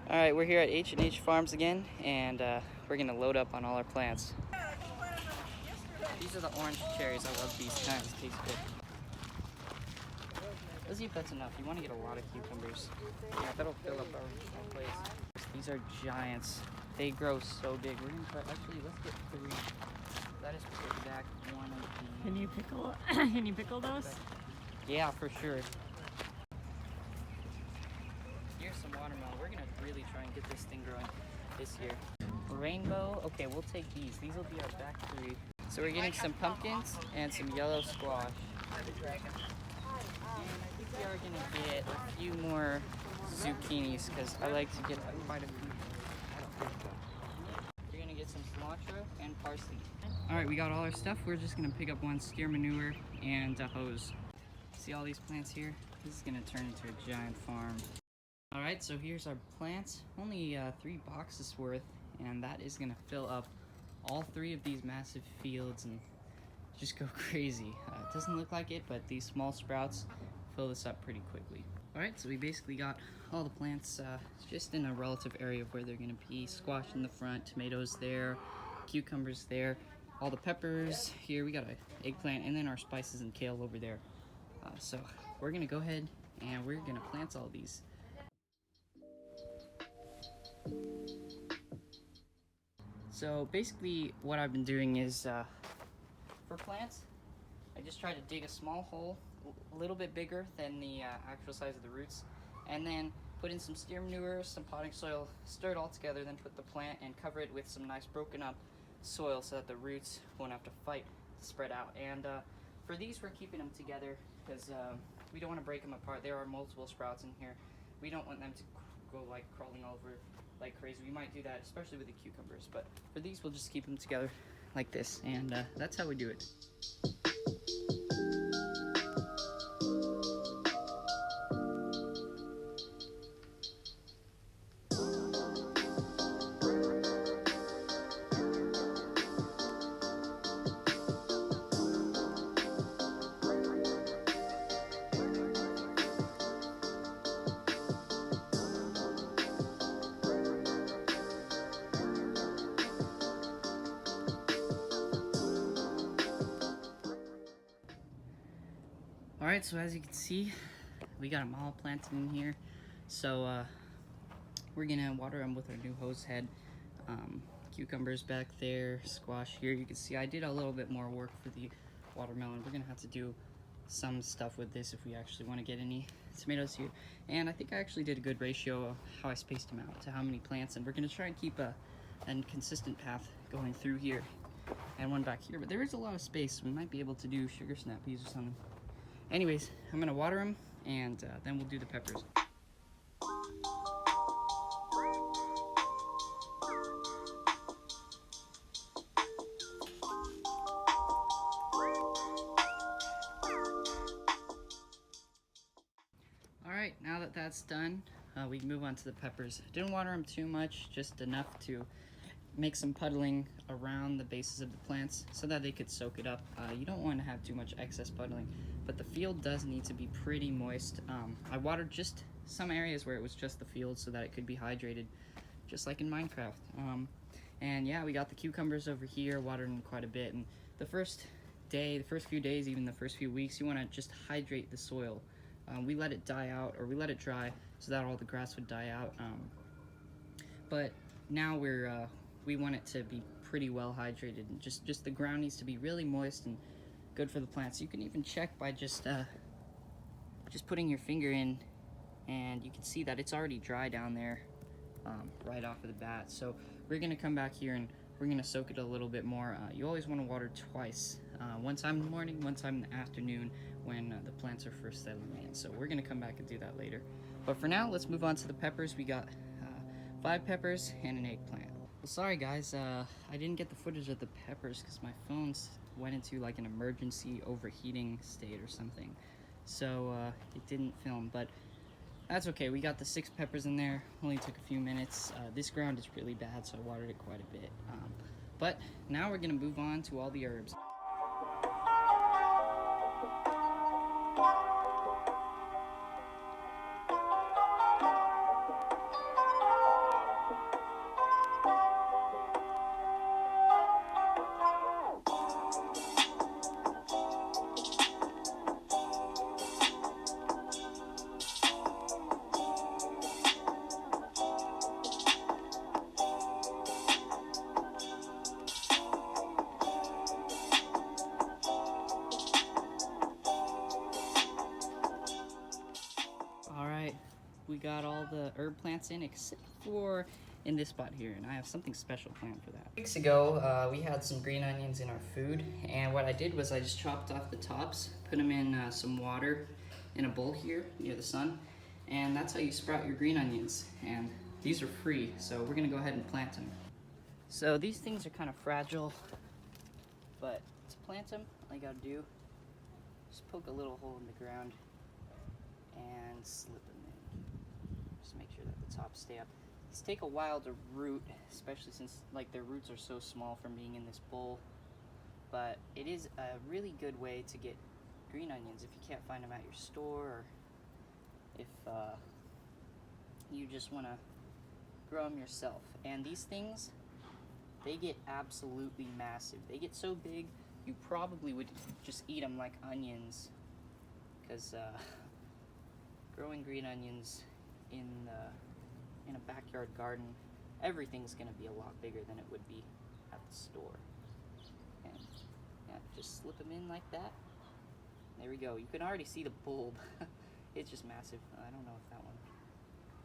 All right, we're here at H&H Farms again, and we're gonna load up on all our plants. These are the orange cherries. I love these kinds. Taste good. Let's see if that's enough. You want to get a lot of cucumbers. Yeah, that'll fill up our place. These are giants. They grow so big. We're gonna try. Actually, let's get 3. That is back one of the. Can you pickle? Can you pickle those? Yeah, for sure. Here's some watermelon. We're gonna really try and get this thing growing this year. Rainbow. Okay, we'll take these. These will be our back 3. So we're getting some pumpkins and some yellow squash. And I think we are gonna get a few more zucchinis because I like to get quite a few. We're gonna get some cilantro and parsley. All right, we got all our stuff. We're just gonna pick up one steer manure and a hose. See all these plants here? This is gonna turn into a giant farm. All right, so here's our plants. Only 3 boxes worth, and that is gonna fill up all 3 of these massive fields and just go crazy. It doesn't look like it, but these small sprouts fill this up pretty quickly. All right, so we basically got all the plants just in a relative area of where they're gonna be. Squash in the front, tomatoes there, cucumbers there, all the peppers here. We got an eggplant, and then our spices and kale over there. So we're gonna go ahead and we're gonna plant all these. So basically what I've been doing is for plants, I just try to dig a small hole, a little bit bigger than the actual size of the roots, and then put in some steer manure, some potting soil, stir it all together, then put the plant and cover it with some nice broken up soil so that the roots won't have to fight to spread out. And for these, we're keeping them together because we don't want to break them apart. There are multiple sprouts in here. We don't want them to go like crawling all over like crazy. We might do that, especially with the cucumbers, but for these, we'll just keep them together like this, and that's how we do it. Alright, so as you can see, we got them all planted in here. So we're gonna water them with our new hose head. Cucumbers back there, squash here. You can see I did a little bit more work for the watermelon. We're gonna have to do some stuff with this if we actually want to get any tomatoes here. And I think I actually did a good ratio of how I spaced them out to how many plants. And we're gonna try and keep a consistent path going through here and one back here. But there is a lot of space. We might be able to do sugar snap peas or something. Anyways, I'm gonna water them, and then we'll do the peppers. Alright, now that that's done, we can move on to the peppers. Didn't water them too much, just enough to make some puddling around the bases of the plants so that they could soak it up. You don't want to have too much excess puddling, but the field does need to be pretty moist. I watered just some areas where it was just the field so that it could be hydrated, just like in Minecraft. And yeah, we got the cucumbers over here, watered them quite a bit. And the first day, the first few days, even the first few weeks, you want to just hydrate the soil. We let it die out, or we let it dry so that all the grass would die out. But now we want it to be pretty well hydrated, and just the ground needs to be really moist and good for the plants. You can even check by just putting your finger in, and you can see that it's already dry down there right off of the bat. So we're gonna come back here and we're gonna soak it a little bit more. You always want to water twice, one time in the morning, one time in the afternoon when the plants are first settling in. So we're gonna come back and do that later. But for now, let's move on to the peppers. We got 5 peppers and an eggplant. Well, sorry guys, I didn't get the footage of the peppers because my phone went into like an emergency overheating state or something. So it didn't film, but that's okay. We got the 6 peppers in there. Only took a few minutes. This ground is really bad, so I watered it quite a bit. But now we're gonna move on to all the herbs. Alright, we got all the herb plants in except for in this spot here, and I have something special planned for that. Weeks ago, we had some green onions in our food, and what I did was I just chopped off the tops, put them in some water in a bowl here near the sun, and that's how you sprout your green onions. And these are free, so we're gonna go ahead and plant them. So these things are kind of fragile, but to plant them, all you gotta do is poke a little hole in the ground and slip them in. Just make sure that the tops stay up. These take a while to root, especially since like their roots are so small from being in this bowl. But it is a really good way to get green onions if you can't find them at your store, or if you just want to grow them yourself. And these things, they get absolutely massive. They get so big you probably would just eat them like onions, because growing green onions in a backyard garden, everything's gonna be a lot bigger than it would be at the store. And yeah, just slip them in like that. There we go. You can already see the bulb. It's just massive. I don't know if that one.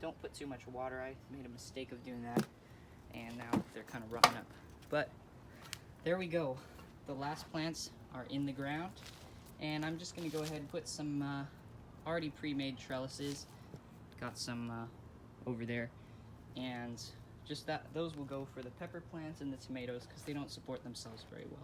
Don't put too much water. I made a mistake of doing that, and now they're kind of rotting up. But there we go. The last plants are in the ground, and I'm just gonna go ahead and put some already pre-made trellises. Got some over there, and just those will go for the pepper plants and the tomatoes because they don't support themselves very well.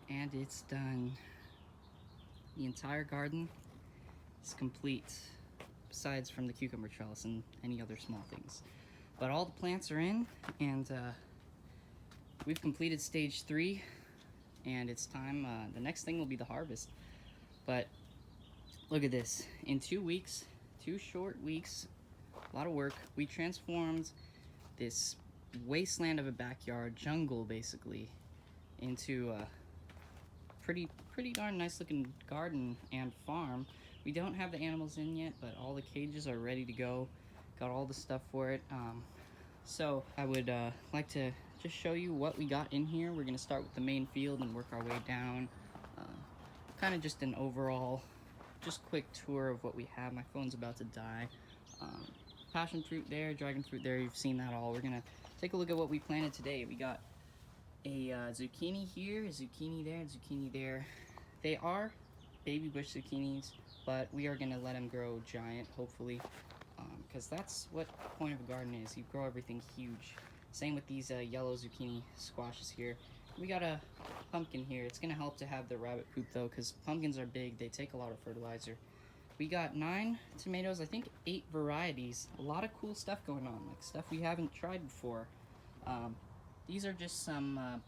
And it's done. The entire garden is complete, besides from the cucumber trellis and any other small things. But all the plants are in, and we've completed stage 3, and it's time. The next thing will be the harvest. But look at this. In 2 weeks, 2 short weeks, a lot of work, we transformed this wasteland of a backyard, jungle basically, into a pretty darn nice looking garden and farm. We don't have the animals in yet, but all the cages are ready to go. Got all the stuff for it. So I would like to just show you what we got in here. We're gonna start with the main field and work our way down. Kind of just an overall, just quick tour of what we have. My phone's about to die. Passion fruit there, dragon fruit there, you've seen that all. We're gonna take a look at what we planted today. We got a zucchini here, a zucchini there, a zucchini there. They are baby bush zucchinis, but we are gonna let them grow giant, hopefully, because that's what the point of a garden is. You grow everything huge. Same with these yellow zucchini squashes here. We got a pumpkin here. It's gonna help to have the rabbit poop though, because pumpkins are big. They take a lot of fertilizer. We got 9 tomatoes, I think 8 varieties. A lot of cool stuff going on, like stuff we haven't tried before. These are just some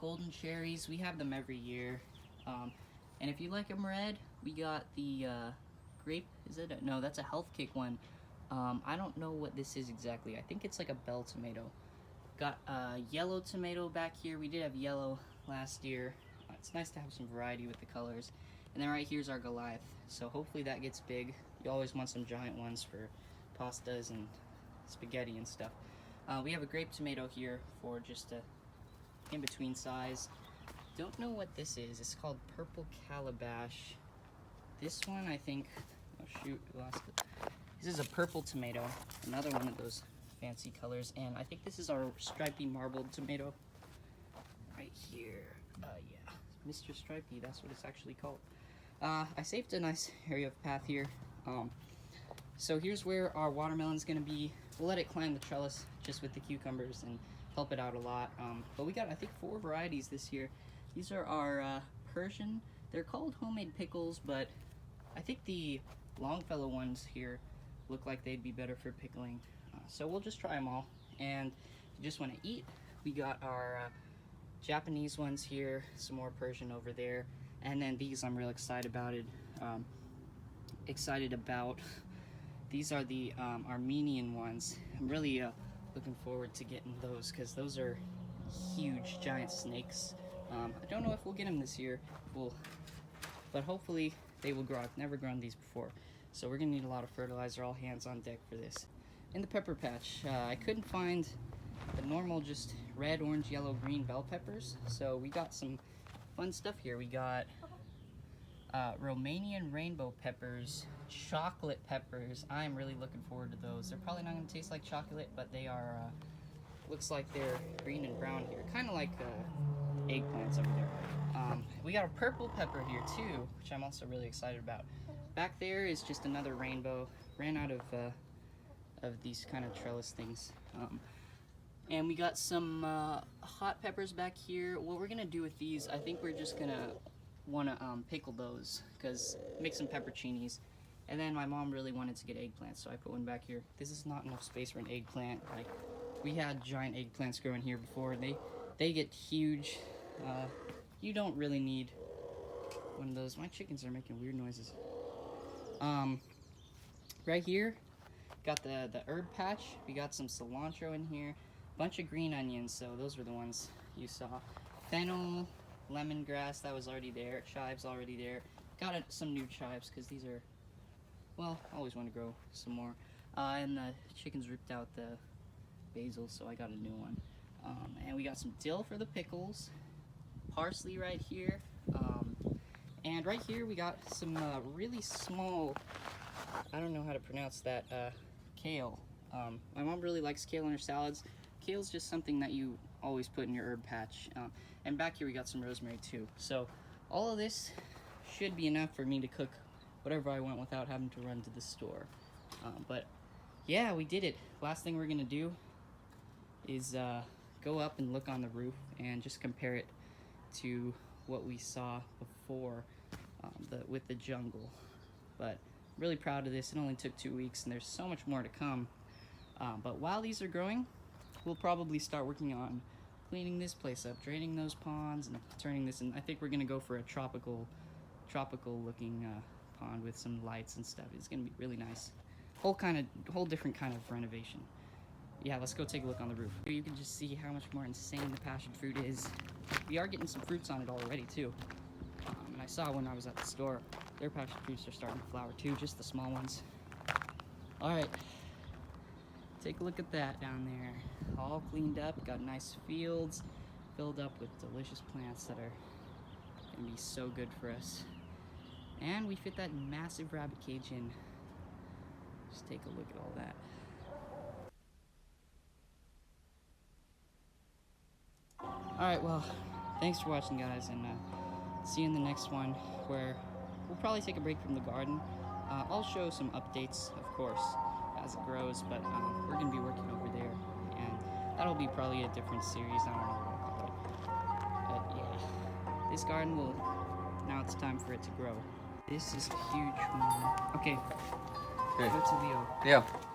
golden cherries. We have them every year. And if you like them red, we got the grape. Is it? No, that's a health kick one. I don't know what this is exactly. I think it's like a bell tomato. Got yellow tomato back here. We did have yellow last year. It's nice to have some variety with the colors. And then right here's our Goliath. So hopefully that gets big. You always want some giant ones for pastas and spaghetti and stuff. We have a grape tomato here for just a in-between size. Don't know what this is. It's called purple calabash. This one, I think, oh shoot, we lost it. This is a purple tomato, another one of those fancy colors, and I think this is our stripy marbled tomato. Right here, yeah, Mr. Stripey, that's what it's actually called. I saved a nice area of path here. So here's where our watermelon's gonna be. We'll let it climb the trellis just with the cucumbers and help it out a lot. But we got, I think, 4 varieties this year. These are our Persian. They're called homemade pickles, but I think the Longfellow ones here look like they'd be better for pickling. So we'll just try them all. And if you just want to eat, we got our Japanese ones here, some more Persian over there, and then these I'm real excited about it. These are the Armenian ones. I'm really looking forward to getting those because those are huge, giant snakes. I don't know if we'll get them this year. We'll but hopefully they will grow. I've never grown these before, so we're gonna need a lot of fertilizer. All hands on deck for this. In the pepper patch, I couldn't find the normal just red, orange, yellow, green bell peppers, so we got some fun stuff here. We got Romanian rainbow peppers, chocolate peppers. I'm really looking forward to those. They're probably not going to taste like chocolate, but they are, looks like they're green and brown here, kind of like eggplants over there. We got a purple pepper here too, which I'm also really excited about. Back there is just another rainbow. Ran out of these kind of trellis things. And we got some hot peppers back here. What we're gonna do with these, I think we're just gonna wanna pickle those, because make some pepperoncinis. And then my mom really wanted to get eggplants, so I put one back here. This is not enough space for an eggplant. Like, we had giant eggplants growing here before, and they get huge. You don't really need one of those. My chickens are making weird noises. Right here, got the herb patch. We got some cilantro in here. Bunch of green onions, so those were the ones you saw. Fennel, lemongrass, that was already there. Chives already there. Got some new chives, because these are, well, I always want to grow some more. And the chickens ripped out the basil, so I got a new one. And we got some dill for the pickles. Parsley right here. And right here we got some really small, I don't know how to pronounce that, kale. My mom really likes kale in her salads. Kale's just something that you always put in your herb patch. And back here we got some rosemary too. So all of this should be enough for me to cook whatever I want without having to run to the store. But yeah, we did it. Last thing we're gonna do is go up and look on the roof and just compare it to what we saw before with the jungle. But I'm really proud of this. It only took 2 weeks and there's so much more to come. But while these are growing, we'll probably start working on cleaning this place up, draining those ponds, and turning this in. I think we're gonna go for a tropical looking pond with some lights and stuff. It's gonna be really nice. Whole different kind of renovation. Yeah, let's go take a look on the roof. Here you can just see how much more insane the passion fruit is. We are getting some fruits on it already too. And I saw when I was at the store, their passion fruits are starting to flower too, just the small ones. All right. Take a look at that down there. All cleaned up, got nice fields, filled up with delicious plants that are gonna be so good for us. And we fit that massive rabbit cage in. Just take a look at all that. Alright, well, thanks for watching, guys, and see you in the next one, where we'll probably take a break from the garden. I'll show some updates, of course, as it grows, but we're going to be working over there, and that'll be probably a different series. I don't know what I'll call it. But yeah, this garden will, now it's time for it to grow. This is a huge one. Okay, go to Leo. Yeah.